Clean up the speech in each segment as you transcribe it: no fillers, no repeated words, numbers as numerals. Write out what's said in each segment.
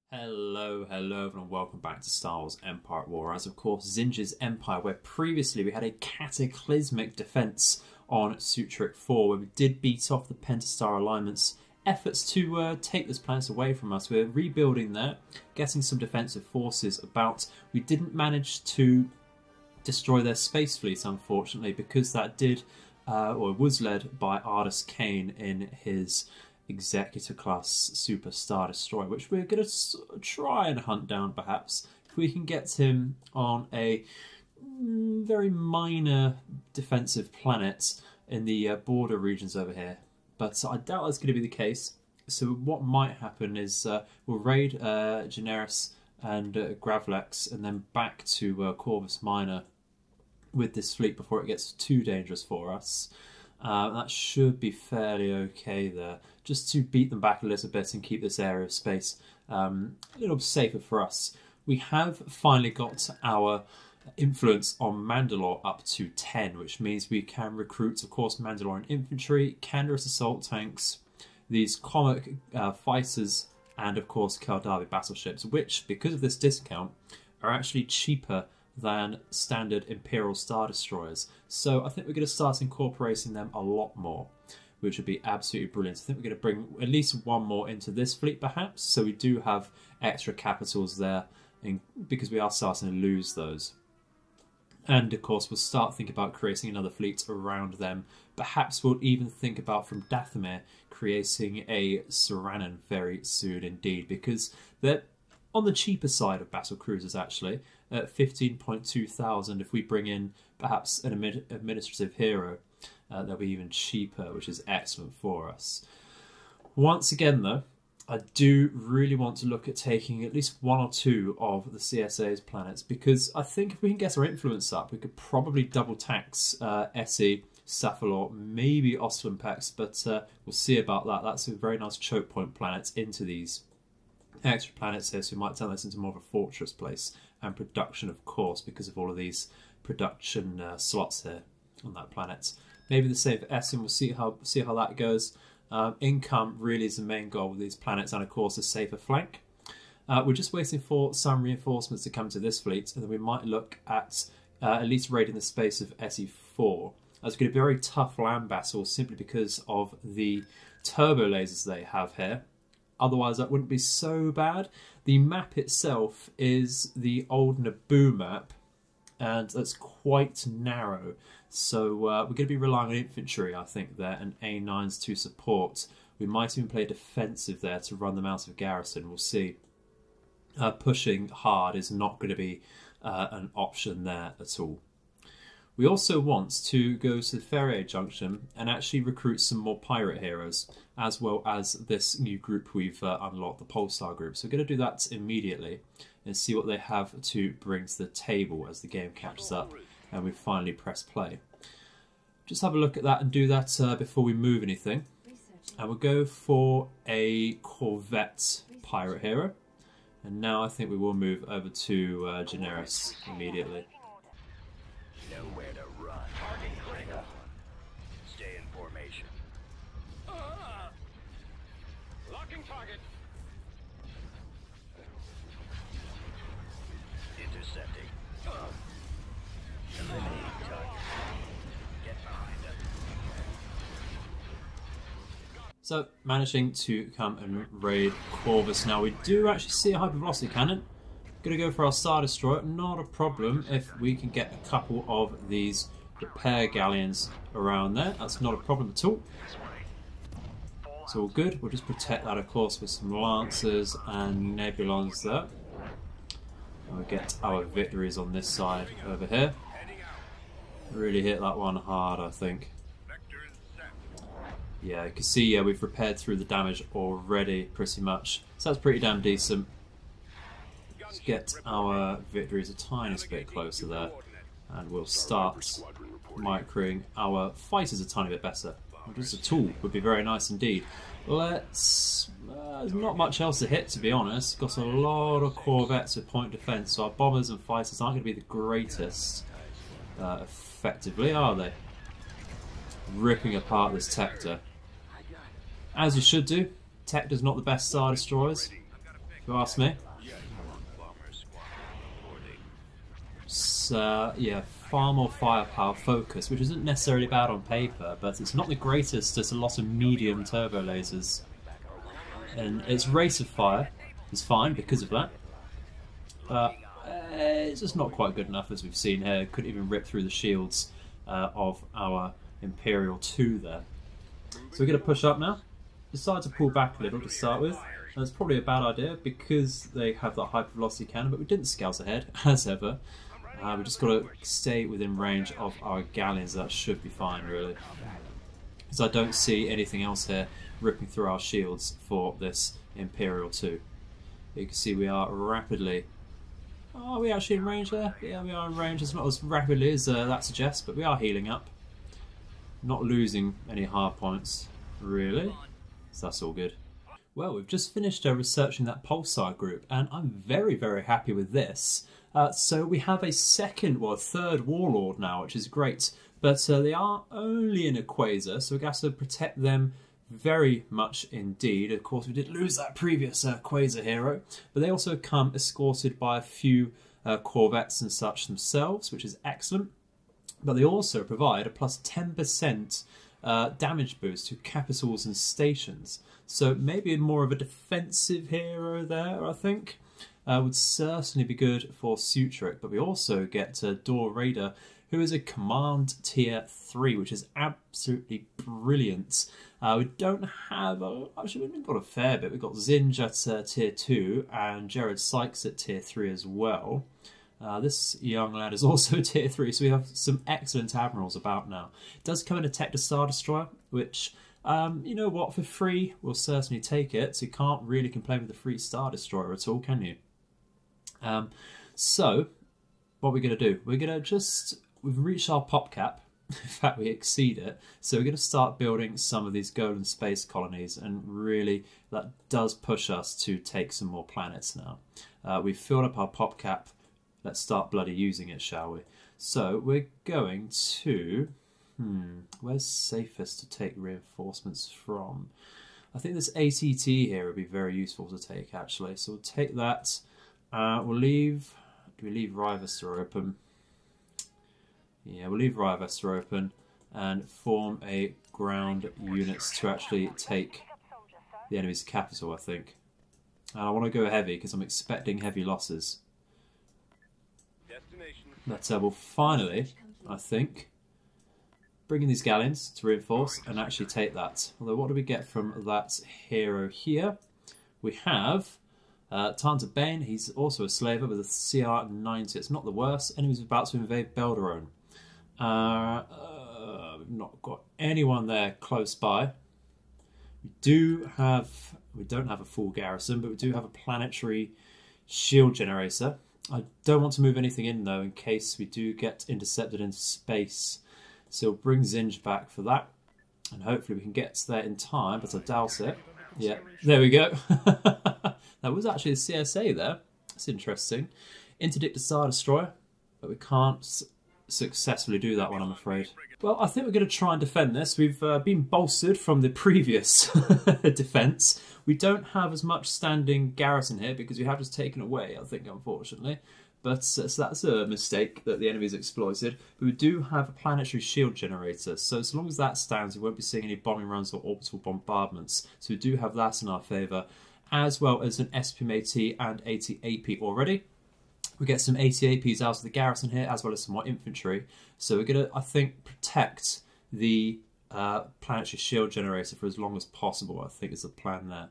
Hello everyone, welcome back to Star Wars Empire at War. As of course, Zsinj's Empire, where previously we had a cataclysmic defense on Sutric 4, where we did beat off the Pentastar Alignment's efforts to take this planet away from us. We're rebuilding there, getting some defensive forces about. We didn't manage to destroy their space fleet, unfortunately, because that did, or was led by Ardus Kane in his Executor class Super Star Destroyer, which we're going to try and hunt down perhaps if we can get him on a very minor defensive planet in the border regions over here. But I doubt that's going to be the case. So what might happen is we'll raid Generis and Gravlex and then back to Corvus Minor with this fleet before it gets too dangerous for us. That should be fairly okay there, just to beat them back a little bit and keep this area of space a little safer for us. We have finally got our influence on Mandalore up to 10, which means we can recruit, of course, Mandalorian infantry, Canderous assault tanks, these comic fighters, and of course Kaldavi battleships, which, because of this discount, are actually cheaper than standard Imperial Star Destroyers. So I think we're going to start incorporating them a lot more, which would be absolutely brilliant. I think we're going to bring at least one more into this fleet perhaps, so we do have extra capitals there, because we are starting to lose those. And of course we'll start thinking about creating another fleet around them. Perhaps we'll even think about, from Dathomir, creating a Saranan very soon indeed, because they're on the cheaper side of battle cruisers actually, at 15.2 thousand. If we bring in perhaps an administrative hero, they'll be even cheaper, which is excellent for us. Once again though, I do really want to look at taking at least one or two of the CSA's planets, because I think if we can get our influence up, we could probably double tax Essie, Cephalor, maybe Oslimpex, but we'll see about that. That's a very nice choke point planet into these extra planets here, so we might turn this into more of a fortress place. And production, of course, because of all of these production slots here on that planet. Maybe the same for Essen. We'll see how that goes. Income really is the main goal with these planets, and of course a safer flank. We're just waiting for some reinforcements to come to this fleet, and then we might look at least raiding the space of SE4. That's going to be a very tough land battle simply because of the turbo lasers they have here. Otherwise that wouldn't be so bad. The map itself is the old Naboo map, and that's quite narrow. So we're going to be relying on infantry, I think, there, and A9s to support. We might even play defensive there to run them out of garrison. We'll see. Pushing hard is not going to be an option there at all. We also want to go to the Ferrier Junction and actually recruit some more pirate heroes, as well as this new group we've unlocked, the Pulsar group. So we're going to do that immediately and see what they have to bring to the table as the game catches up and we finally press play. Just have a look at that and do that before we move anything. And we'll go for a Corvette pirate hero. And now I think we will move over to Generis immediately. Nowhere to run. Target up. Stay in formation. Locking target. Intercepting. Eliminating target. Get behind them. So, managing to come and raid Corvus. Now, we do actually see a hypervelocity cannon. Going to go for our Star Destroyer. Not a problem if we can get a couple of these repair galleons around there. That's not a problem at all. It's all good. We'll just protect that, of course, with some Lancers and Nebulons there. And we'll get our victories on this side over here. Really hit that one hard, I think. Yeah, you can see we've repaired through the damage already, pretty much. So that's pretty damn decent. Let's get our victories a tiny bit closer there, and we'll start microing our fighters a tiny bit better. Just a tool would be very nice indeed. Let's... there's not much else to hit, to be honest. Got a lot of Corvettes with point defense, so our bombers and fighters aren't going to be the greatest effectively, are they? Ripping apart this Tector. As you should do. Tector's not the best Star Destroyers. if you ask me. Bomber squad reporting. Yeah, far more firepower focus, which isn't necessarily bad on paper, but it's not the greatest. It's a lot of medium turbo lasers. And its rate of fire is fine because of that. But it's just not quite good enough, as we've seen here. Couldn't even rip through the shields of our Imperial 2 there. So we're going to push up now. Decide to pull back a little to start with. That's probably a bad idea because they have that hypervelocity cannon, but we didn't scout ahead, as ever. We just got to stay within range of our galleons. That should be fine, really. Because I don't see anything else here ripping through our shields for this Imperial 2. You can see we are rapidly... Are we actually in range there? Yeah, we are in range. It's not as rapidly as that suggests, but we are healing up. Not losing any hard points, really. So that's all good. Well, we've just finished researching that pulsar group, and I'm very, very happy with this. So we have a third warlord now, which is great. But they are only in a quasar, so we're going to have to protect them very much indeed. Of course, we did lose that previous quasar hero, but they also come escorted by a few corvettes and such themselves, which is excellent. But they also provide a plus 10% damage boost to capitals and stations. So maybe more of a defensive hero there, I think. Would certainly be good for Sutric, but we also get Door Raider, who is a command tier 3, which is absolutely brilliant. We don't have... actually, we've got a fair bit. We've got Zsinj at tier 2 and Jared Sykes at tier 3 as well. This young lad is also tier 3, so we have some excellent admirals about now. It does come in a Tech the Star Destroyer, which, you know what, for free, we'll certainly take it. So you can't really complain with the free Star Destroyer at all, can you? So, what we're going to do, we're going to we've reached our pop cap. In fact, we exceed it. So we're going to start building some of these golden space colonies, and really that does push us to take some more planets now. We've filled up our pop cap. Let's start bloody using it, shall we? So we're going to... where's safest to take reinforcements from? I think this ATT here would be very useful to take, actually. So we'll take that. We'll leave... Do we leave Rivester open? Yeah, we'll leave Rivester open and form a ground units to actually take the enemy's capital, I think. And I want to go heavy because I'm expecting heavy losses. But we'll finally, I think, bring in these galleons to reinforce and actually take that. Although, what do we get from that hero here? We have Tanta Bane. He's also a slaver with a CR90. It's not the worst. Enemy's about to invade Belderon. We've not got anyone there close by. We don't have a full garrison, but we do have a planetary shield generator. I don't want to move anything in though, in case we do get intercepted into space. So we'll bring Zsinj back for that, and hopefully we can get there in time, but I doubt it. Yeah, there we go. That was actually a CSA there. That's interesting. Interdict the Star Destroyer, but we can't successfully do that one, I'm afraid. Well, I think we're going to try and defend this. We've been bolstered from the previous defence. We don't have as much standing garrison here because we have just taken away, I think, unfortunately. But so that's a mistake that the enemy's exploited. But we do have a planetary shield generator, so as long as that stands, we won't be seeing any bombing runs or orbital bombardments. So we do have that in our favour, as well as an SPMAT and 80 AP already. We get some 80 APs out of the garrison here, as well as some more infantry. So we're going to, I think, protect the planetary shield generator for as long as possible, I think is the plan there.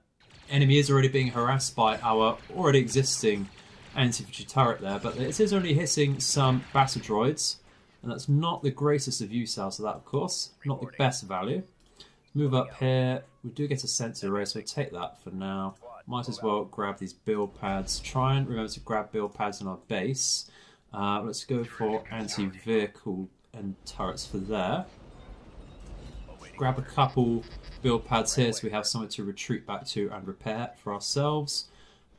Enemy is already being harassed by our already existing anti-infantry turret there, but it is only hitting some battle droids, and that's not the greatest of use out of that, of course. Not the best value. Move up here. We do get a sensor array, so we'll take that for now. Might as well grab these build pads. Try and remember to grab build pads in our base. Let's go for anti-vehicle and turrets for there. Grab a couple build pads here so we have somewhere to retreat back to and repair for ourselves.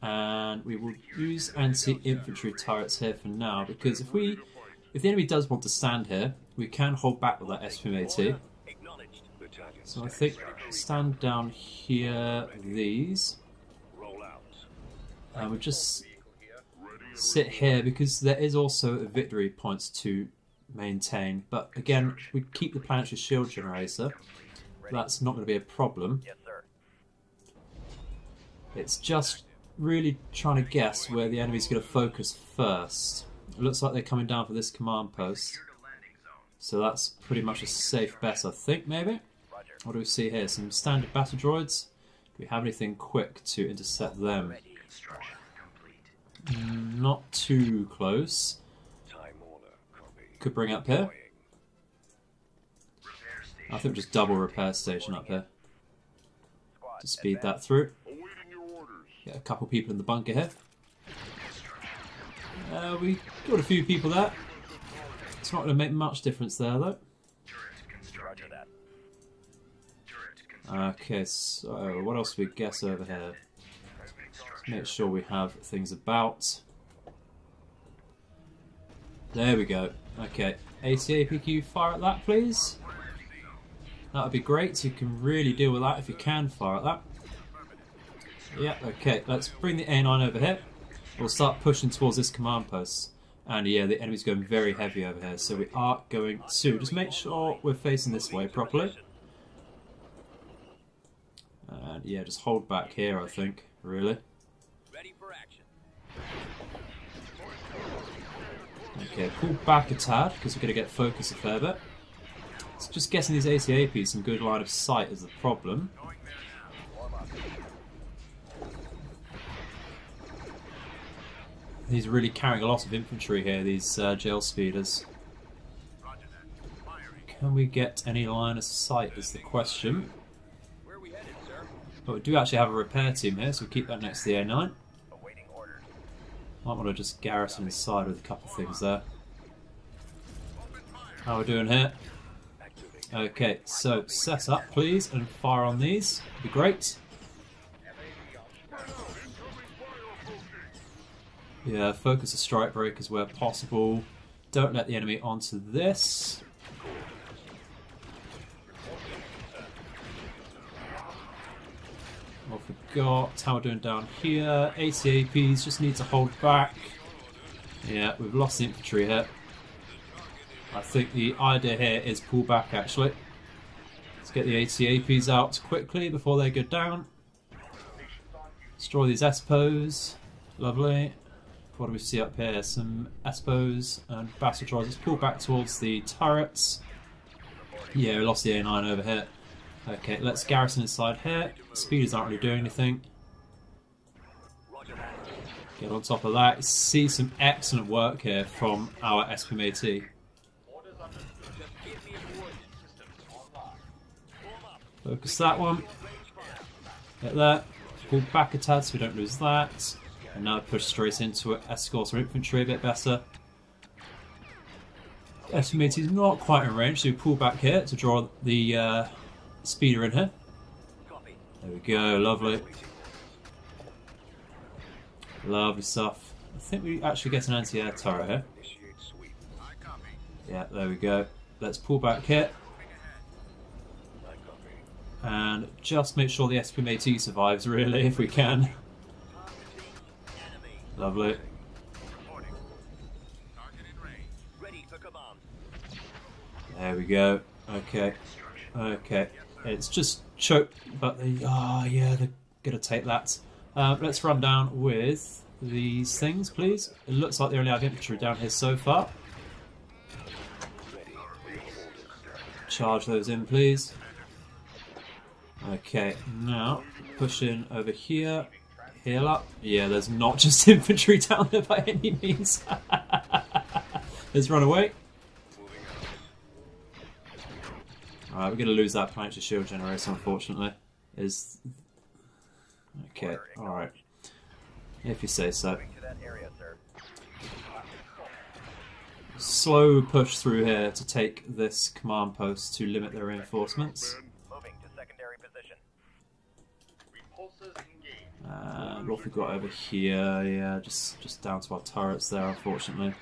And we will use anti-infantry turrets here for now, because if the enemy does want to stand here, we can hold back with that SPMAT. So I think stand down here, these. And we'll just sit here because there is also a victory points to maintain. But again, we keep the planetary shield generator. That's not going to be a problem. Yes, sir. It's just really trying to guess where the enemy's going to focus first. It looks like they're coming down for this command post. So that's pretty much a safe bet, I think, maybe? Roger. What do we see here? Some standard battle droids. Do we have anything quick to intercept them? Construction complete. Not too close. Time order. Copy. Could bring up here. Deploying. Repair station. I think just double repair station up here Squad. to speed that advance. through. Awaiting your orders. Get a couple people in the bunker here. We got a few people there. It's not going to make much difference there, though. Roger that. Okay, so what else do we guess over here? Make sure we have things about. There we go. Okay, ATAPQ, fire at that, please. That would be great. You can really deal with that if you can fire at that. Yeah, okay, let's bring the A9 over here. We'll start pushing towards this command post. And yeah, the enemy's going very heavy over here, so we are going to just make sure we're facing this way properly. And yeah, just hold back here, I think, really. Ready for action. Okay, pull back a tad, because we're going to get focus a fair bit. So just getting these ATAPs some good line of sight is the problem. He's really carrying a lot of infantry here, these jail speeders. Can we get any line of sight is the question. Where are we headed, sir? But we do actually have a repair team here, so we'll keep that next to the A9. Awaiting orders. Might want to just garrison inside with a couple of things there. How are we doing here? Activating. Okay, so set up please and fire on these. Would be great. Yeah, focus the strike breakers where possible. Don't let the enemy onto this. What have we got? How we're doing down here. ACAPs just need to hold back. Yeah, we've lost the infantry here. I think the idea here is pull back actually. Let's get the ACAPs out quickly before they go down. Destroy these ESPOs. Lovely. What do we see up here? Some ESPOs and battle droids. Let's pull back towards the turrets. Yeah, we lost the A9 over here. Okay, let's garrison inside here. Speeders aren't really doing anything. Get on top of that. See some excellent work here from our SPMAT. Focus that one. Get that. Pull back a tad so we don't lose that. And now push straight into it. Escort our infantry a bit better. SPMAT is not quite in range, so we pull back here to draw the speeder in here. There we go, lovely. Lovely stuff. I think we actually get an anti-air turret here. Initiate sweep. Yeah, there we go. Let's pull back here. I copy. And just make sure the SPMAT survives, really, if we can. Enemy. Lovely. Reporting. Target in range. Ready for command. There we go. Okay. Okay. It's just choked, but they... Oh, yeah, they're going to take that. Let's run down with these things, please. It looks like they only have infantry down here so far. Charge those in, please. Okay, now push in over here. Heal up. Yeah, there's not just infantry down there by any means. Let's run away. Alright, we're going to lose that planetary shield generator, unfortunately. Okay, alright. If you say so. Moving to that area, sir. Slow push through here to take this command post to limit their reinforcements. Moving to secondary position. Repulsors engaged. And what have we got over here? Yeah, just down to our turrets there, unfortunately.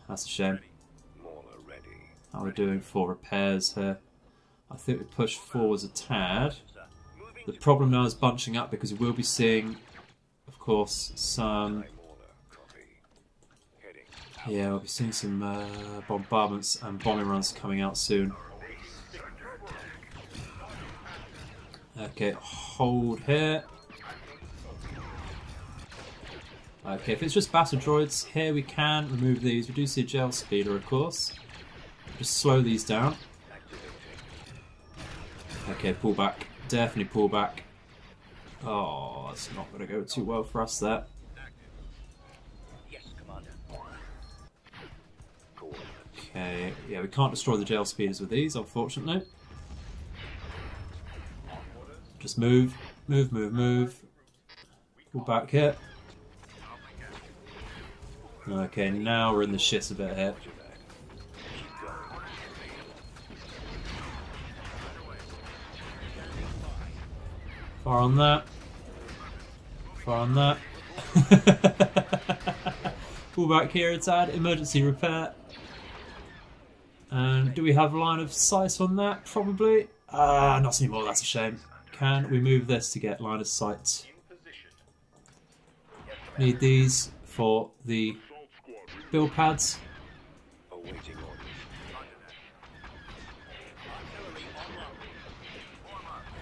That's a shame. Mauler ready. How are we doing for repairs here? I think we push forwards a tad. The problem now is bunching up because we will be seeing course, some... Yeah, we'll be seeing some bombardments and bombing runs coming out soon. Okay, hold here. Okay, if it's just battle droids, here we can remove these. We do see a gel speeder, of course. Just slow these down. Okay, pull back. Definitely pull back. Oh, that's not going to go too well for us there. Okay, yeah, we can't destroy the gel speeders with these, unfortunately. Just move, move, move, move. Pull back here. Okay, now we're in the shits a bit here. Far on that. Far on that. Pull back here, it's ad. Emergency repair. And do we have a line of sight on that? Probably. Not anymore, that's a shame. Can we move this to get line of sight? Need these for the build pads.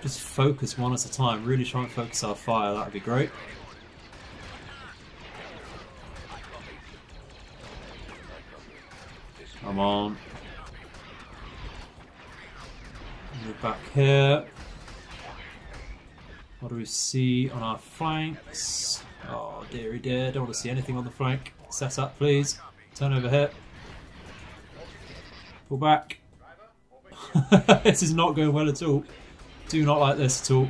Just focus one at a time. Really try and focus our fire, that would be great. Come on. Move back here. What do we see on our flanks? Oh dearie dear, don't want to see anything on the flank. Set up please. Turn over here. Pull back. This is not going well at all. Do not like this at all.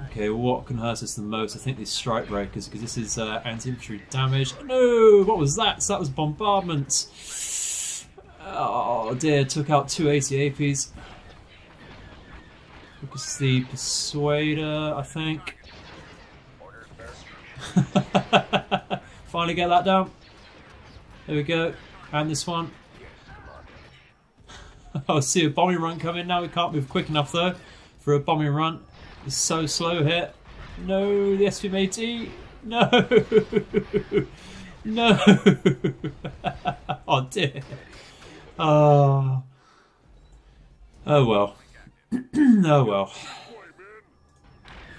Okay, what can hurt us the most? I think these strike breakers, because this is anti-infantry damage. No! What was that? So that was bombardment. Oh dear, took out 280 APs. Focus the Persuader, I think. Finally get that down. There we go. And this one. I see a bombing run coming now. We can't move quick enough though for a bombing run. It's so slow here. No, the SVMAT. No. No. Oh dear. Oh. Oh well. Oh well.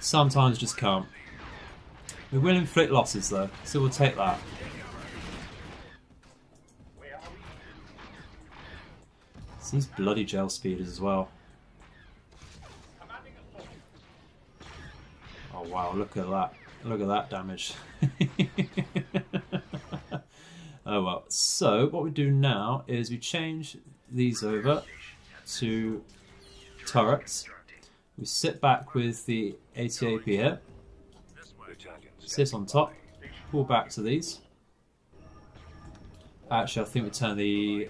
Sometimes just can't. We will inflict losses though, so we'll take that. It's these bloody gel speeders as well. Oh wow, look at that. Look at that damage. Oh well. So what we do now is we change these over to turrets. We sit back with the ATAP here. Sit on top. Pull back to these. Actually, I think we turn the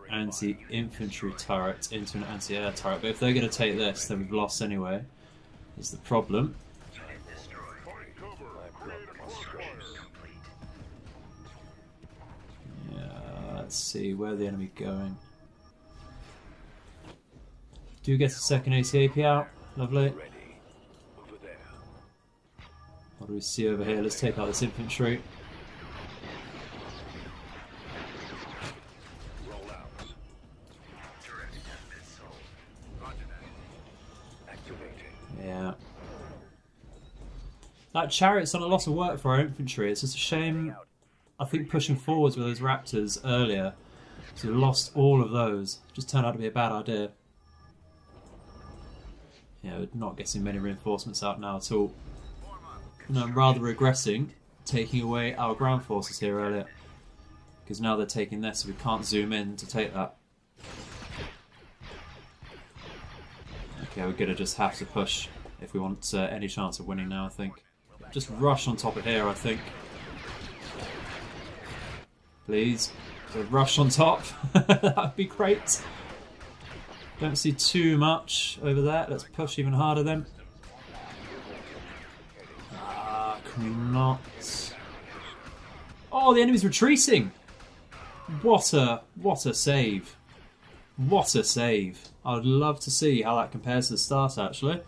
anti-infantry turret into an anti-air turret. But if they're going to take this, then we've lost anyway. Is the problem. Let's see, where the enemy going? Do get a second ATAP out. Lovely. What do we see over here? Let's take out this infantry. Yeah. That chariot's done a lot of work for our infantry. It's just a shame, I think, pushing forwards with those raptors earlier. So we lost all of those. Just turned out to be a bad idea. Yeah, we're not getting many reinforcements out now at all. And I'm rather regressing, taking away our ground forces here earlier. Because now they're taking this, so we can't zoom in to take that. Okay, we're going to just have to push if we want any chance of winning now, I think. Just rush on top of here, I think. Please. So rush on top. That would be great. Don't see too much over there. Let's push even harder then. Can we not? Oh, the enemy's retreating. What a save. What a save. I'd love to see how that compares to the start, actually.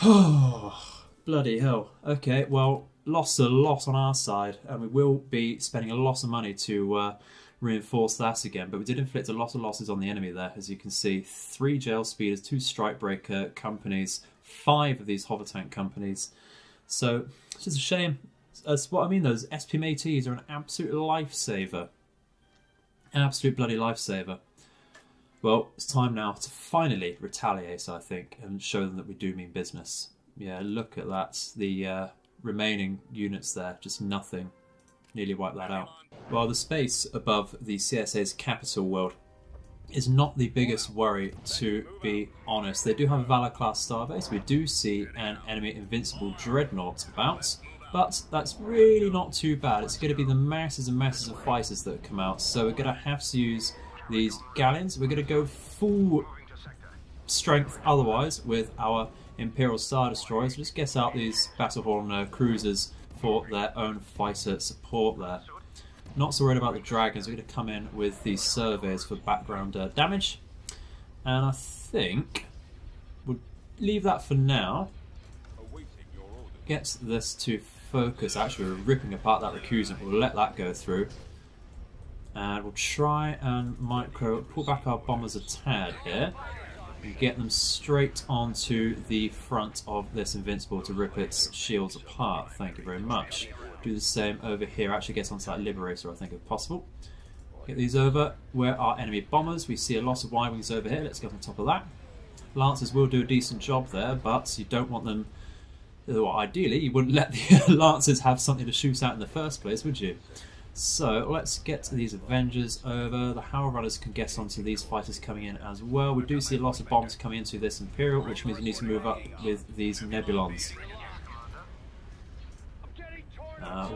Oh, bloody hell. Okay, well, lost a lot on our side, and we will be spending a lot of money to reinforce that again. But we did inflict a lot of losses on the enemy there, as you can see. 3 jail speeders, 2 strikebreaker companies, 5 of these hover tank companies. So it's just a shame. That's what I mean. Those SPMATs are an absolute lifesaver. Absolute bloody lifesaver. Well, it's time now to finally retaliate, I think, and show them that we do mean business. Yeah, look at that. The remaining units there, just nothing. Nearly wiped that out. Well, the space above the CSA's capital world is not the biggest worry, to be honest. They do have a Valor class starbase. We do see an enemy invincible dreadnought about, but that's really not too bad. It's going to be the masses and masses of fighters that come out, so we're going to have to use these galleons. We're going to go full strength otherwise with our Imperial Star Destroyers. Just get out these Battlehorn cruisers for their own fighter support there. Not so worried about the dragons. We're going to come in with these surveys for background damage. And I think we'll leave that for now. Get this to focus. Actually, we're ripping apart that recusant. We'll let that go through. And we'll try and micro pull back our bombers a tad here. And get them straight onto the front of this Invincible to rip its shields apart. Thank you very much. Do the same over here. Actually get onto that Liberator, I think, if possible. Get these over. Where are enemy bombers? We see a lot of Y-Wings over here. Let's get on top of that. Lancers will do a decent job there, but you don't want them... Well, ideally, you wouldn't let the Lancers have something to shoot at in the first place, would you? So let's get to these Avengers over. The Howl Runners can get onto these fighters coming in as well. We do see a lot of bombs coming into this Imperial, which means we need to move up with these Nebulons.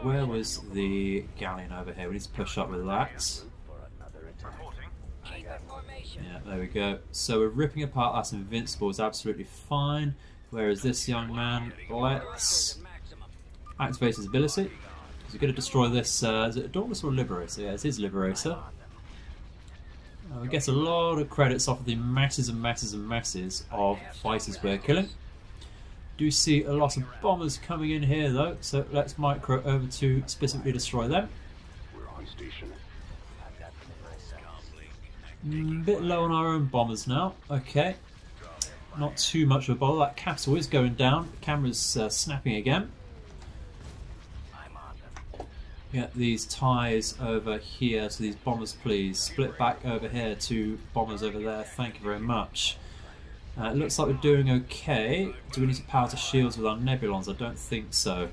Where was the Galleon over here? We need to push up with that. Yeah, there we go. So we're ripping apart that Invincible. It's absolutely fine. Where is this young man? Let's activate his ability. We're going to destroy this, is it a Dauntless or Liberator? Yeah, it is Liberator. We get a lot of credits off of the masses and masses and masses of fighters we're killing. Do see a lot of bombers coming in here though, so let's micro over to specifically destroy them. A bit low on our own bombers now. Okay. Not too much of a bother. That capsule is going down. The camera's snapping again. Get these ties over here to these bombers, please. Split back over here to bombers over there. Thank you very much. It looks like we're doing okay. Do we need to power to shields with our Nebulons? I don't think so.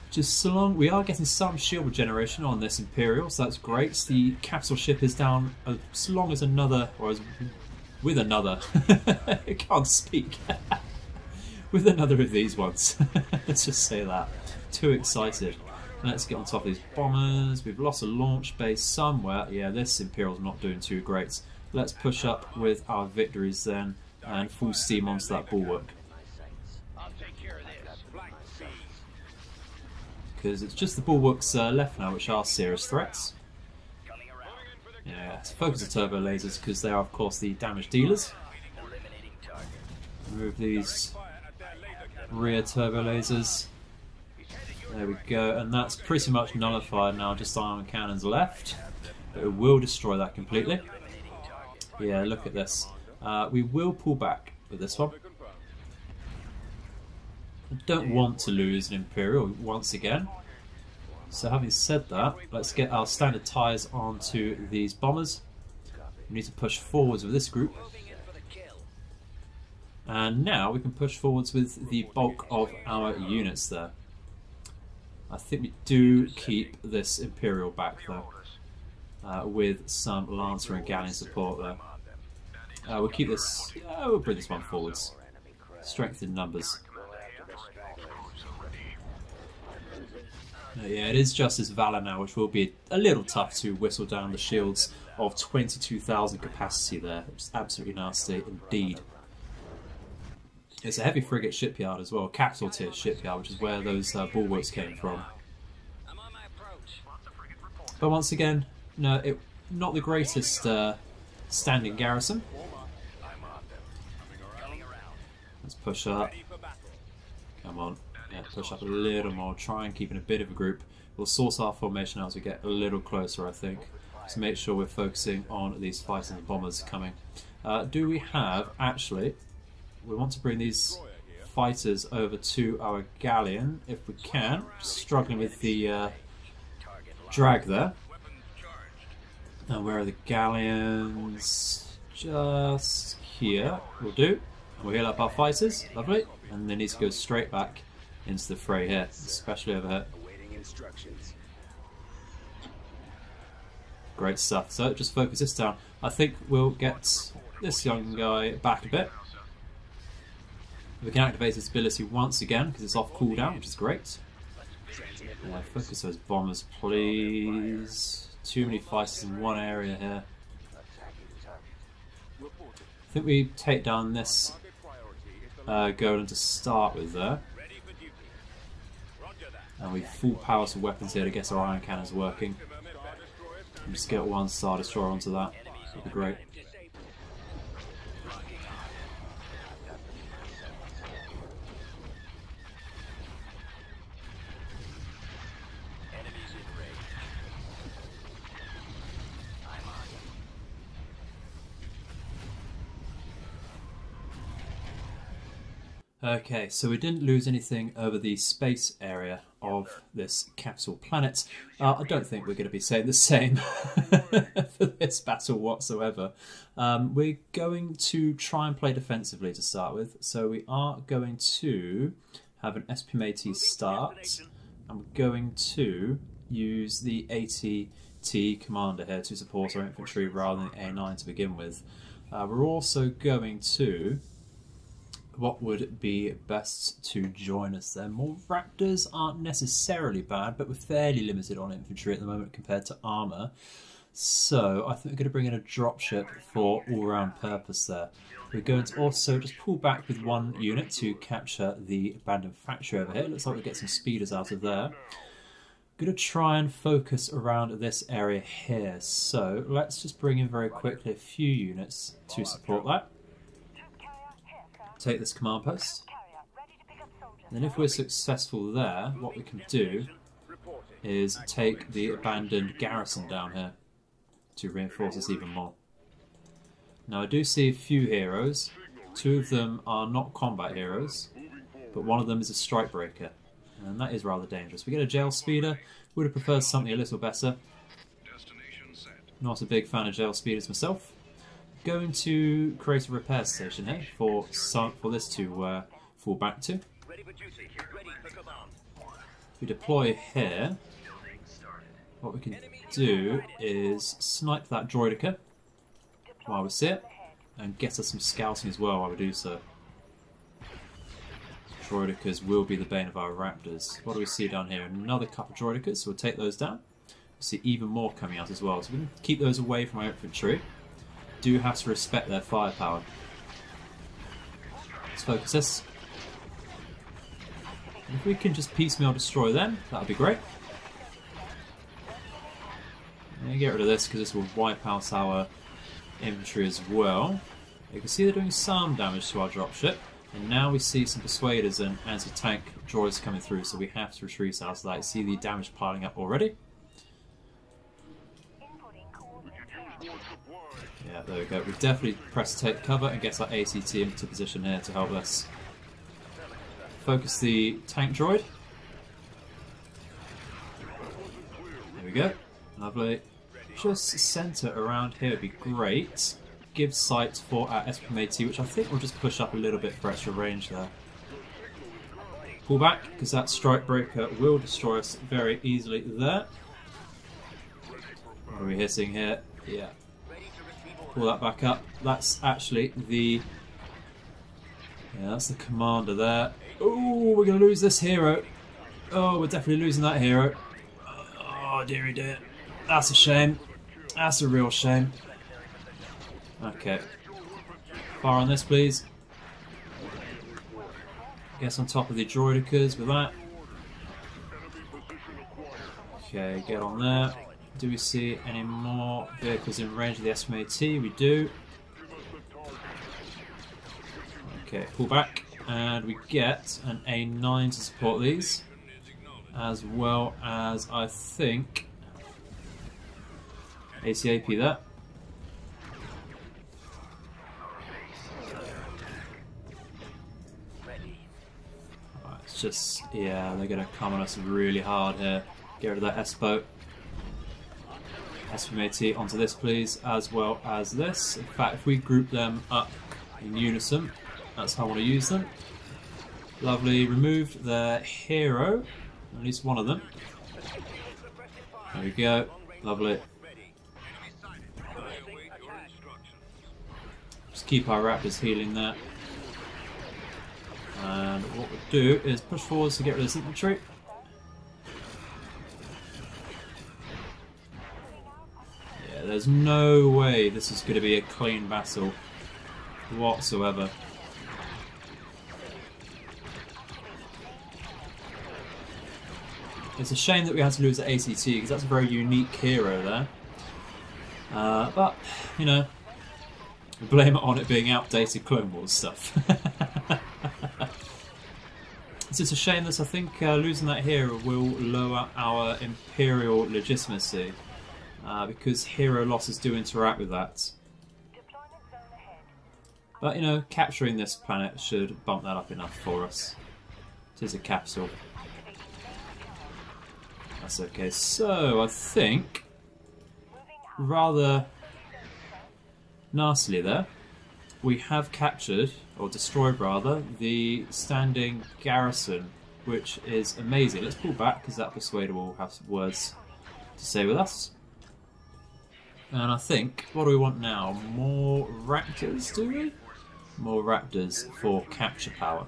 Just so long, we are getting some shield regeneration on this Imperial, so that's great. The capital ship is down as long as another, or as with another. I can't speak. With another of these ones. Let's just say that. Too excited. Let's get on top of these bombers. We've lost a launch base somewhere. Yeah, this Imperial's not doing too great. Let's push up with our victories then and full steam onto that bulwark. Because it's just the bulwarks left now which are serious threats. Yeah, let's focus the turbo lasers because they are of course the damage dealers. Remove these rear turbo lasers. There we go, and that's pretty much nullified now, just ion cannons left. But it will destroy that completely. Yeah, look at this. We will pull back with this one. I don't want to lose an Imperial once again. So having said that, let's get our standard ties onto these bombers. We need to push forwards with this group. And now we can push forwards with the bulk of our units there. I think we do keep this Imperial back though, with some Lancer and Galleon support there. We'll keep this, we'll bring this one forwards. Strength in numbers. Yeah, it is just this Valor now, which will be a little tough to whistle down the shields of 22,000 capacity there, which is absolutely nasty indeed. It's a heavy frigate shipyard as well, capital tier shipyard, which is where those bulwarks came from. But once again, no, not the greatest standing garrison. I'm on them. Coming around. Let's push up. Ready for battle. Come on. Yeah, push up a little more. Try and keep in a bit of a group. We'll source our formation out as we get a little closer, I think. To make sure we're focusing on these fighters and bombers coming. Do we have, actually, we want to bring these fighters over to our galleon, if we can. Struggling with the drag there. And where are the galleons? Just here. We'll do. We'll heal up our fighters. Lovely. And they need to go straight back into the fray here, especially over here. Awaiting instructions. Great stuff. So just focus this down. I think we'll get this young guy back a bit. We can activate his ability once again because it's off cooldown, which is great. Yeah, focus those bombers, please. Too many fighters in one area here. I think we take down this golem to start with there. And we full power some weapons here to get our iron cannons working. And just get one Star Destroyer onto that. That'd be great. Okay, so we didn't lose anything over the space area of this capital planet. I don't think we're going to be saying the same for this battle whatsoever. We're going to try and play defensively to start with. So we are going to have an SPMAT start, and we're going to use the ATT commander here to support our infantry rather than A9 to begin with. We're also going to... What would be best to join us there? More Raptors aren't necessarily bad, but we're fairly limited on infantry at the moment compared to armour. So I think we're going to bring in a dropship for all-round purpose there. We're going to also just pull back with one unit to capture the abandoned factory over here. Looks like we get some speeders out of there. Going to try and focus around this area here. So let's just bring in very quickly a few units to support that. Take this command post, and then if we're successful there, what we can do is take the abandoned garrison down here to reinforce us even more. Now I do see a few heroes. Two of them are not combat heroes, but one of them is a strike breaker, and that is rather dangerous. We get a jail speeder. Would have preferred something a little better. Not a big fan of jail speeders myself. Going to create a repair station here for this to fall back to. If we deploy here, what we can do is snipe that droidica while we see it, and get us some scouting as well while we do so. Droidicas will be the bane of our raptors. What do we see down here? Another couple of droidicas, so we'll take those down. We see even more coming out as well, so we can keep those away from our infantry. Do have to respect their firepower. Let's focus this. And if we can just piecemeal destroy them, that would be great. And get rid of this because this will wipe out our infantry as well. You can see they're doing some damage to our dropship, and now we see some persuaders and anti-tank droids coming through, so we have to retreat out of that. You see the damage piling up already. Yeah, there we go. We've definitely pressed take cover and get our ACT into position here to help us. Focus the tank droid. There we go. Lovely. Just centre around here would be great. Give sight for our SPMAT, which I think will just push up a little bit for extra range there. Pull back, because that strike breaker will destroy us very easily there. What are we hitting here? Yeah. Pull that back up. That's actually the... Yeah, that's the commander there. Oh, we're going to lose this hero. Oh, we're definitely losing that hero. Oh, dearie dear. That's a shame. That's a real shame. Okay. Fire on this, please. Get on top of the droidicas with that. Okay, get on there. Do we see any more vehicles in range of the SMAT? We do. Okay, pull back, and we get an A9 to support these, as well as, I think, ACAP there. Right, it's just, yeah, they're going to come on us really hard here. Get rid of that S-boat. SMAT onto this, please, as well as this. In fact, if we group them up in unison, that's how I want to use them. Lovely. Removed their hero, at least one of them. There we go. Lovely. Just keep our Raptors healing there. And what we'll do is push forwards to get rid of this infantry. There's no way this is going to be a clean battle whatsoever. It's a shame that we had to lose the ACT because that's a very unique hero there. But, you know, we blame it on it being outdated Clone Wars stuff. It's just a shame that I think losing that hero will lower our Imperial legitimacy. Because hero losses do interact with that. But, you know, capturing this planet should bump that up enough for us. It is a capsule. That's okay. So, I think, rather nastily there, we have captured, or destroyed rather, the standing garrison, which is amazing. Let's pull back, because that persuader will have some words to say with us. And I think, what do we want now? More Raptors, do we? More Raptors for capture power.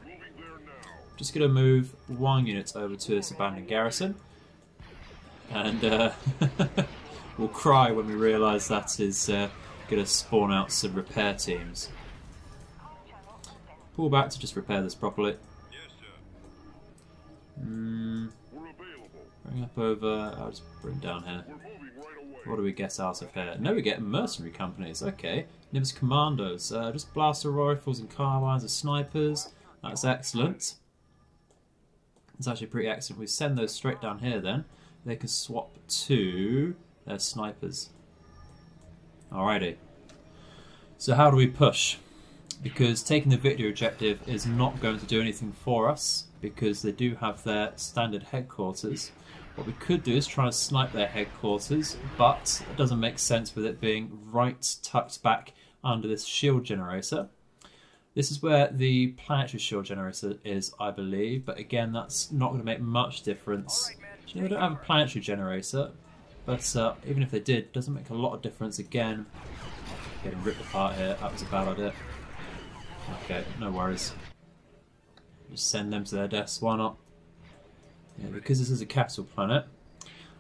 Just going to move one unit over to this abandoned garrison. And we'll cry when we realise that is going to spawn out some repair teams. Pull back to just repair this properly. Bring up over, I'll just bring down here. What do we get out of here? No, we get mercenary companies. Okay. Nimbus commandos. Just blaster rifles and carbines and snipers. That's excellent. It's actually pretty excellent. We send those straight down here then. They can swap to their snipers. Alrighty. So how do we push? Because taking the victory objective is not going to do anything for us, because they do have their standard headquarters. What we could do is try to snipe their headquarters, but it doesn't make sense with it being right tucked back under this shield generator. This is where the planetary shield generator is, I believe, but again, that's not going to make much difference. Actually, we don't have a planetary generator, but even if they did, it doesn't make a lot of difference. Again, getting ripped apart here, that was a bad idea. Okay, no worries. Just send them to their deaths, why not? Yeah, because this is a capital planet,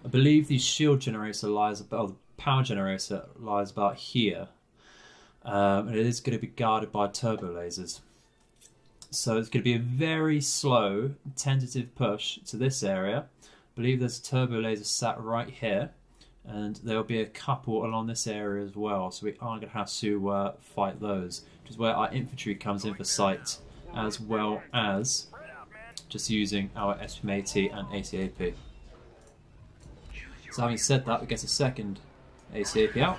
I believe the shield generator lies about, or the power generator lies about here, and it is going to be guarded by turbo lasers. So it's going to be a very slow, tentative push to this area. I believe there's a turbo laser sat right here, and there will be a couple along this area as well. So we are going to have to fight those, which is where our infantry comes in for sight, as well as just using our SMAT and ACAP. So having said that, we get a second ACAP out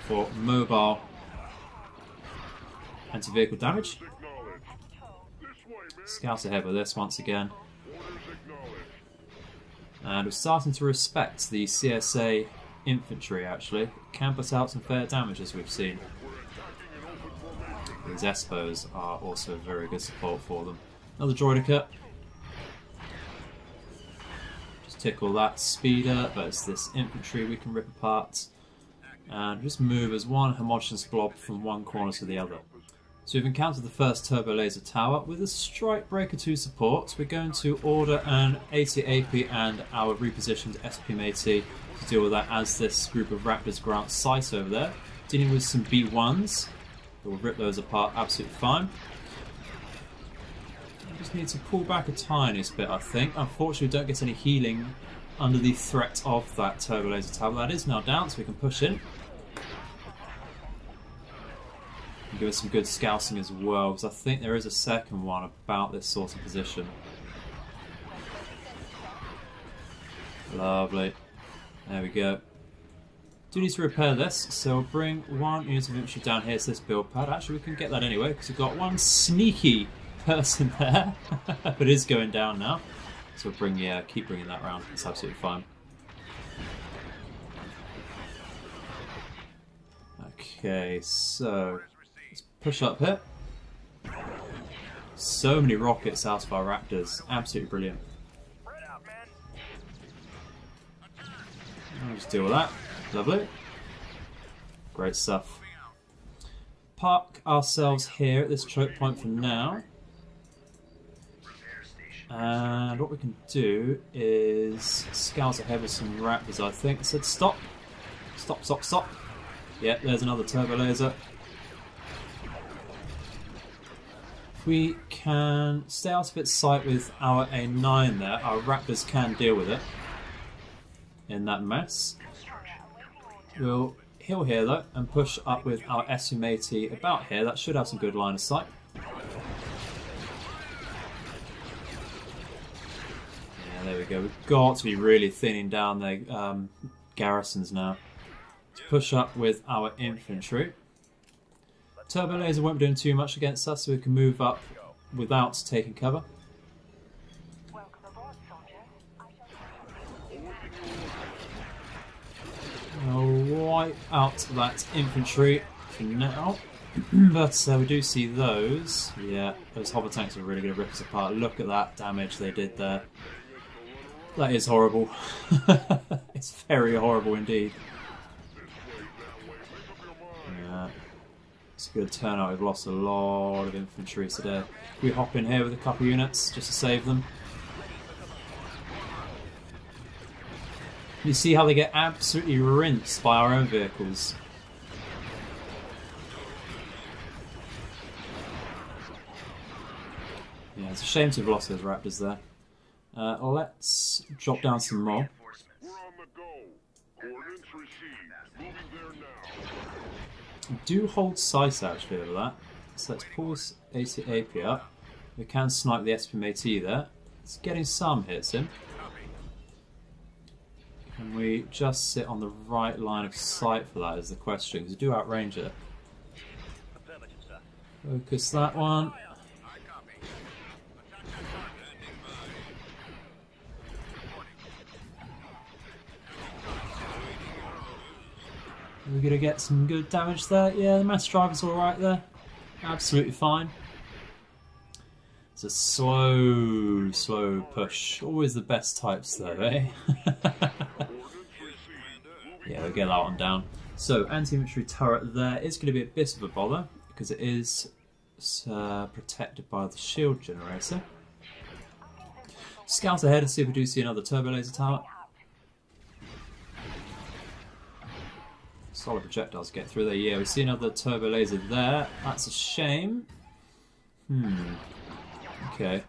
for mobile anti-vehicle damage. Scouts ahead with this once again. And we're starting to respect the CSA infantry actually. Can put out some fair damage as we've seen. These Espos are also very good support for them. Another droidica. Tickle that speeder, but it's this infantry we can rip apart and just move as one homogeneous blob from one corner to the other. So we've encountered the first turbo laser tower. With a strike breaker to support, we're going to order an ACAP and our repositioned SPMAT to deal with that as this group of Raptors grant sight over there. Dealing with some B1s, we'll rip those apart absolutely fine. Just need to pull back a tiniest bit, I think. Unfortunately, we don't get any healing under the threat of that turbo laser tower. That is now down, so we can push in. And give us some good scouting as well, because I think there is a second one about this sort of position. Lovely. There we go. Do need to repair this, so we'll bring one unit of infantry down here to this build pad. Actually, we can get that anyway, because we've got one sneaky person there, but it is going down now. So we'll bring, yeah, keep bringing that round. It's absolutely fine. Okay, so let's push up here. So many rockets out of our Raptors. Absolutely brilliant. I'll just deal with that. Lovely. Great stuff. Park ourselves here at this choke point for now. And what we can do is scout ahead with some Raptors, I think. It said stop. Stop, stop, stop. Yeah, there's another turbo laser. If we can stay out of its sight with our A9 there, our Raptors can deal with it in that mess. We'll heal here though and push up with our SU-80 about here. That should have some good line of sight. Yeah, there we go. We've got to be really thinning down their garrisons now. Let's push up with our infantry. Turbo laser won't be doing too much against us, so we can move up without taking cover. I'll wipe out that infantry for now, but we do see those. Yeah, those hover tanks are really going to rip us apart. Look at that damage they did there. That is horrible. It's very horrible indeed. Yeah, it's a good turnout. We've lost a lot of infantry today. We hop in here with a couple units just to save them. You see how they get absolutely rinsed by our own vehicles. Yeah, it's a shame to have lost those Raptors there. Let's drop down some more. We're on the go. Coordinates received. Moving there now. Do hold sight actually over that. So let's pull this AP up. We can snipe the SPMAT there. It's getting some hits in. Can we just sit on the right line of sight for that is the question, because we do outrange it. Focus that one. We're going to get some good damage there. Yeah, the mass driver's alright there. Absolutely fine. It's a slow push. Always the best types though, eh? Yeah, we'll get that one down. So, anti-infantry turret there is going to be a bit of a bother, because it is protected by the shield generator. Scout ahead and see if we do see another turbo laser tower. Solid projectiles get through there. Yeah, we see another turbo laser there. That's a shame. Okay.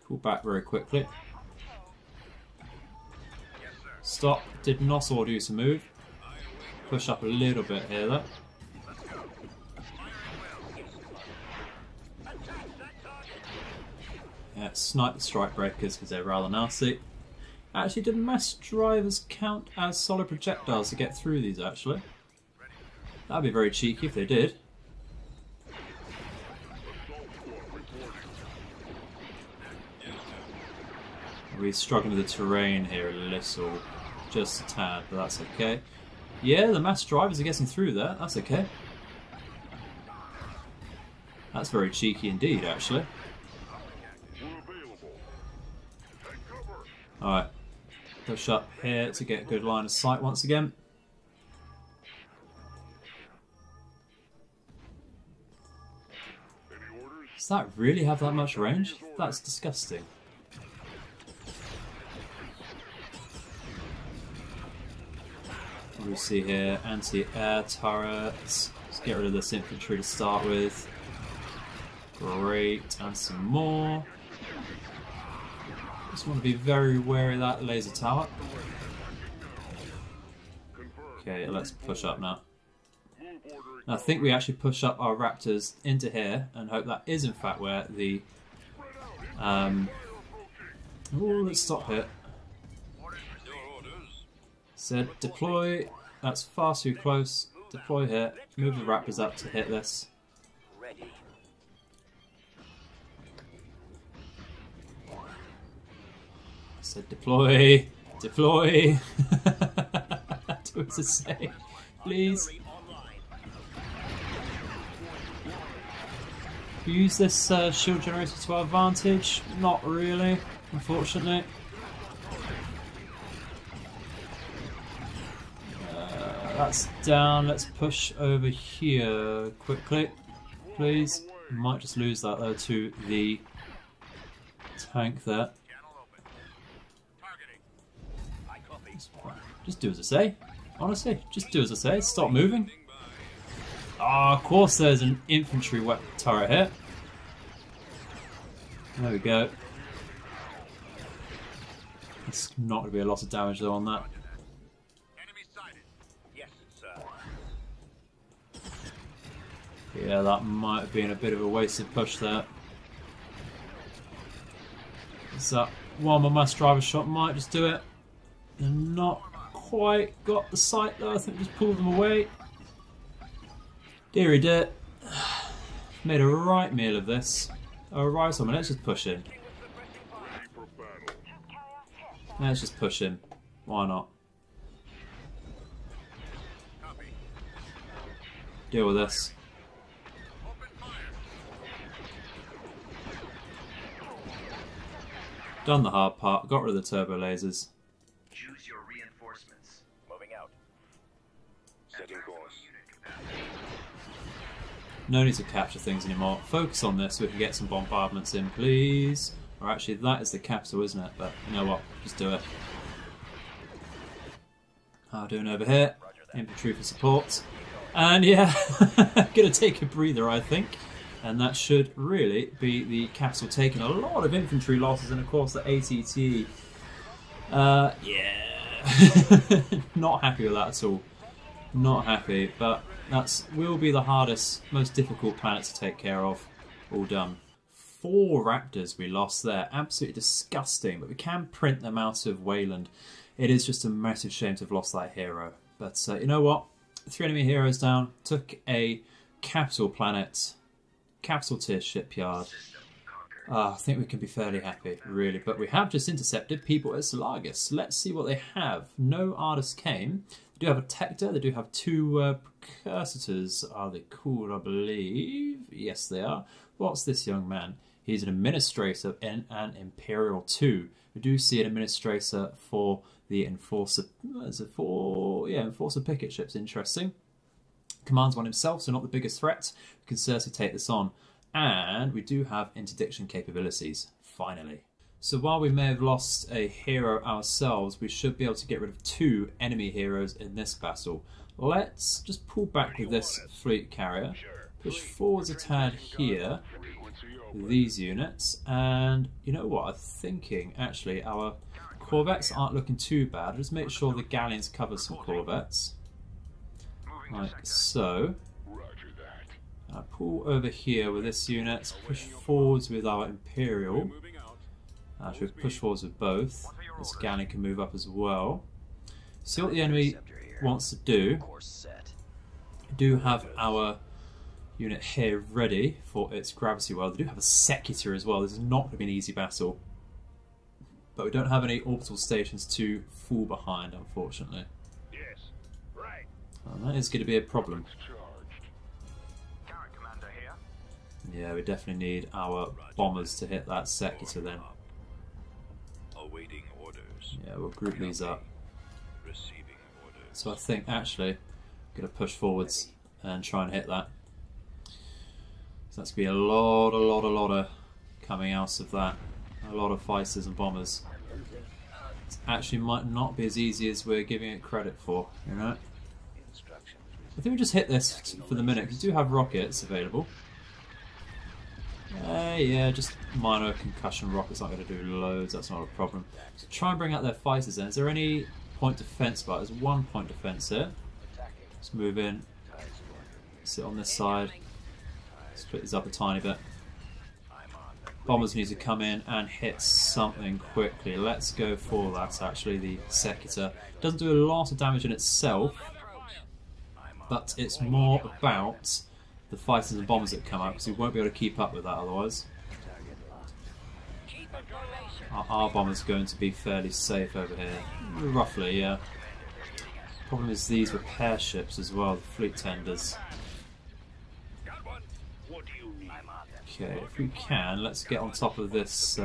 Pull back very quickly. Stop. Did not order you to move. Push up a little bit here though. Yeah, snipe the strike breakers because they're rather nasty. Actually, did mass drivers count as solid projectiles to get through these actually? That'd be very cheeky if they did. We're struggling with the terrain here a little, just a tad, but that's okay. Yeah, the mass drivers are getting through there, that's okay. That's very cheeky indeed, actually. Alright, push up here to get a good line of sight once again. Does that really have that much range? That's disgusting. What do we see here? Anti-air turrets. Let's get rid of this infantry to start with. Great, and some more. Just want to be very wary of that laser tower. Okay, let's push up now. I think we actually push up our raptors into here and hope that is in fact where the... Oh, let's stop here. Said deploy. That's far too close. Deploy here. Move the raptors up to hit this. Said deploy. Deploy. Do as I say. Please. Use this shield generator to our advantage? Not really, unfortunately. That's down. Let's push over here quickly, please. Might just lose that though to the tank there. Just do as I say. Honestly, just do as I say. Stop moving. Ah, of course there's an infantry weapon turret here. There we go. It's not going to be a lot of damage though on that. Yeah, that might have been a bit of a wasted push there. So one more mass driver shot might just do it. They're not quite got the sight though. I think just pulled them away. Deary dear. Made a right meal of this. Alright, so let's just push in. Let's just push in. Why not? Deal with this. Done the hard part, got rid of the turbo lasers. Choose your reinforcements. Moving out. Setting course. No need to capture things anymore. Focus on this so we can get some bombardments in, please. Or actually, that is the capital, isn't it? But you know what? Just do it. How are we doing over here? Infantry for support. And yeah, gonna take a breather, I think. And that should really be the capital taken. A lot of infantry losses, and of course the ATT. Yeah, not happy with that at all. Not happy, but that's will be the hardest, most difficult planet to take care of. All done. 4 raptors we lost there. Absolutely disgusting, but we can print them out of Wayland. It is just a massive shame to have lost that hero. But you know what? 3 enemy heroes down. Took a capital planet. Capital tier shipyard. I think we can be fairly happy, really. But we have just intercepted people at Solaris. Let's see what they have. No artists came. They do have a Tector. They do have 2 precursors. Are they cool, I believe? Yes, they are. What's this young man? He's an administrator in an Imperial 2. We do see an administrator for the Enforcer. Enforcer picket ships. Interesting. Commands one himself, so not the biggest threat. We can certainly take this on. And we do have interdiction capabilities, finally. So while we may have lost a hero ourselves, we should be able to get rid of 2 enemy heroes in this battle. Let's just pull back with this fleet carrier. Push forwards a tad here with these units. And you know what, I'm thinking actually our corvettes aren't looking too bad. I'll just make sure the galleons cover some corvettes. Like so. I pull over here with this unit, push forwards with our Imperial. Actually, push forwards with both. This galleon can move up as well. See what the enemy wants to do. We do have our unit here ready for its gravity well. They do have a Secutor as well. This is not going to be an easy battle. But we don't have any orbital stations to fall behind, unfortunately. That is going to be a problem. Yeah, we definitely need our bombers to hit that Secutor then. Awaiting orders. Yeah, we'll group these up. So I think actually I'm going to push forwards and try and hit that. So that's going to be a lot of coming out of that. A lot of fighters and bombers. It actually might not be as easy as we're giving it credit for, you know? I think we just hit this for the minute, because we do have rockets available. Yeah, just minor concussion rockets, not going to do loads, that's not a problem. So try and bring out their fighters then. Is there any point defense bar? There's 1 point defense here. Let's move in. Sit on this side. Split these up a tiny bit. Bombers need to come in and hit something quickly. Let's go for that, actually, the Secutor. Doesn't do a lot of damage in itself, but it's more about the fighters and bombers that come out, because we won't be able to keep up with that otherwise. Our bomber's going to be fairly safe over here. Roughly, yeah. Problem is these repair ships as well, the fleet tenders. Okay, if we can, let's get on top of this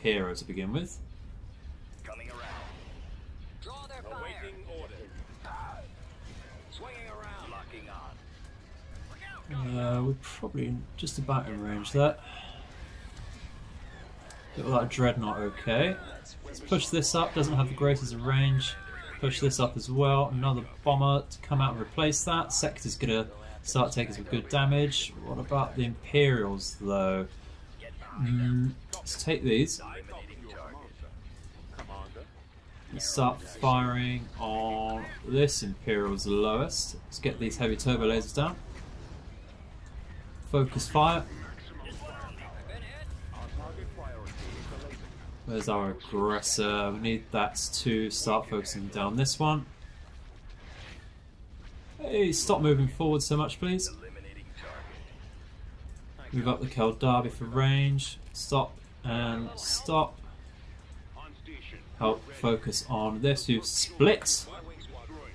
hero to begin with. We're probably just about in range there. Get all that dreadnought okay. Let's push this up, doesn't have the greatest of range. Push this up as well. Another bomber to come out and replace that. Sector's going to start taking some good damage. What about the Imperials though? Let's take these. Let's start firing on this Imperial's the lowest. Let's get these heavy turbo lasers down. Focus fire. Where's our aggressor? We need that to start focusing down this one. Hey, stop moving forward so much, please. Move up the Keldabi for range. Stop and stop. Help focus on this. You've split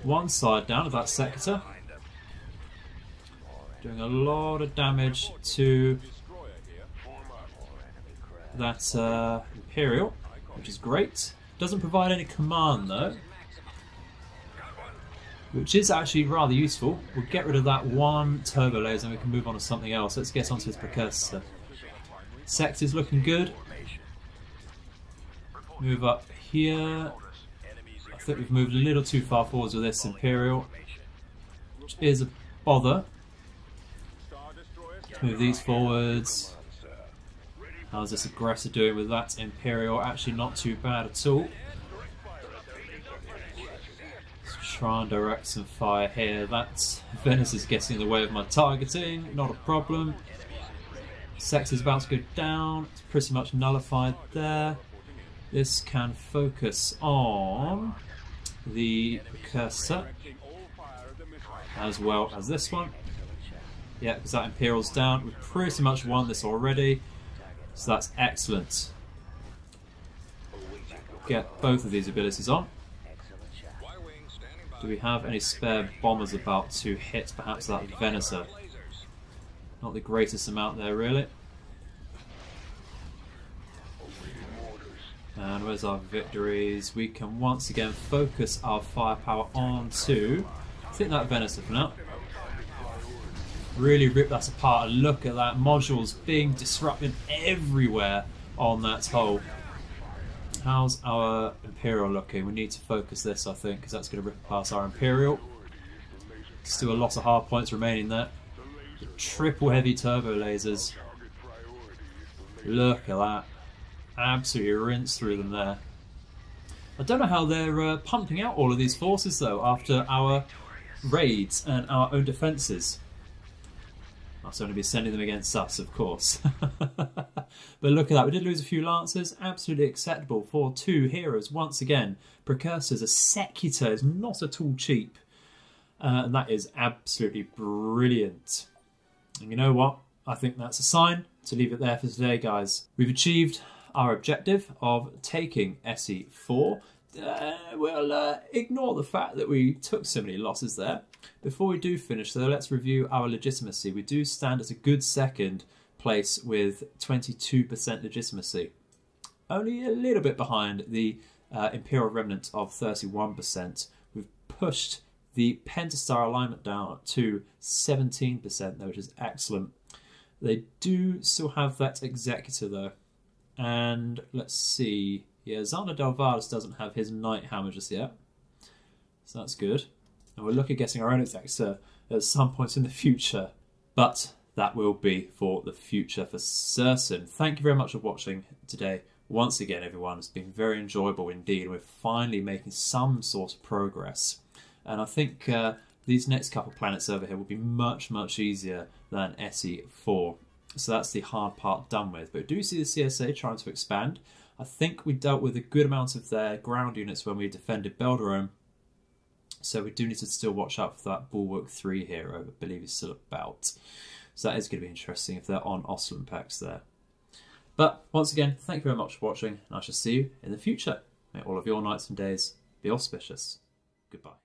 one side down of that sector. Doing a lot of damage to that Imperial, which is great. Doesn't provide any command though, which is actually rather useful. We'll get rid of that one turbo laser and we can move on to something else. Let's get onto his precursor. Sector's looking good. Move up here. I think we've moved a little too far forwards with this Imperial, which is a bother. Move these forwards. How's this aggressor doing with that Imperial? Actually not too bad at all. Let's try and direct some fire here. That Venice is getting in the way of my targeting, not a problem. Sector's about to go down, it's pretty much nullified there. This can focus on the precursor as well as this one. Yeah, because that Imperial's down. We've pretty much won this already, so that's excellent. Get both of these abilities on. Do we have any spare bombers about to hit perhaps that Venator? Not the greatest amount there really. And where's our victories? We can once again focus our firepower onto, I think, that Venator for now. Really rip that apart and look at that. Modules being disrupted everywhere on that hull. How's our Imperial looking? We need to focus this, I think, because that's going to rip past our Imperial. Still a lot of hard points remaining there. The triple heavy turbo lasers. Look at that. Absolutely rinse through them there. I don't know how they're pumping out all of these forces though after our raids and our own defences. Must only be sending them against us, of course. But look at that, we did lose a few Lancers. Absolutely acceptable for two heroes. Once again, Precursors, a Secutor is not at all cheap. And that is absolutely brilliant. And you know what? I think that's a sign to leave it there for today, guys. We've achieved our objective of taking SE4. We'll ignore the fact that we took so many losses there. Before we do finish though, let's review our legitimacy. We do stand at a good second place with 22% legitimacy. Only a little bit behind the Imperial Remnant of 31%. We've pushed the Pentastar alignment down to 17% though, which is excellent. They do still have that Executor though. And let's see. Yeah, Zana Del Valle doesn't have his Knight Hammer just yet. So that's good. And we're looking at getting our own Executor at some point in the future. But that will be for the future for certain. Thank you very much for watching today. Once again, everyone, it's been very enjoyable indeed. We're finally making some sort of progress. And I think these next couple planets over here will be much, much easier than SE4. So that's the hard part done with. But we do see the CSA trying to expand. I think we dealt with a good amount of their ground units when we defended Belderome. So we do need to still watch out for that Bulwark 3 here, I believe is still about. So that is going to be interesting if they're on Oslimpex there. But once again, thank you very much for watching, and I shall see you in the future. May all of your nights and days be auspicious. Goodbye.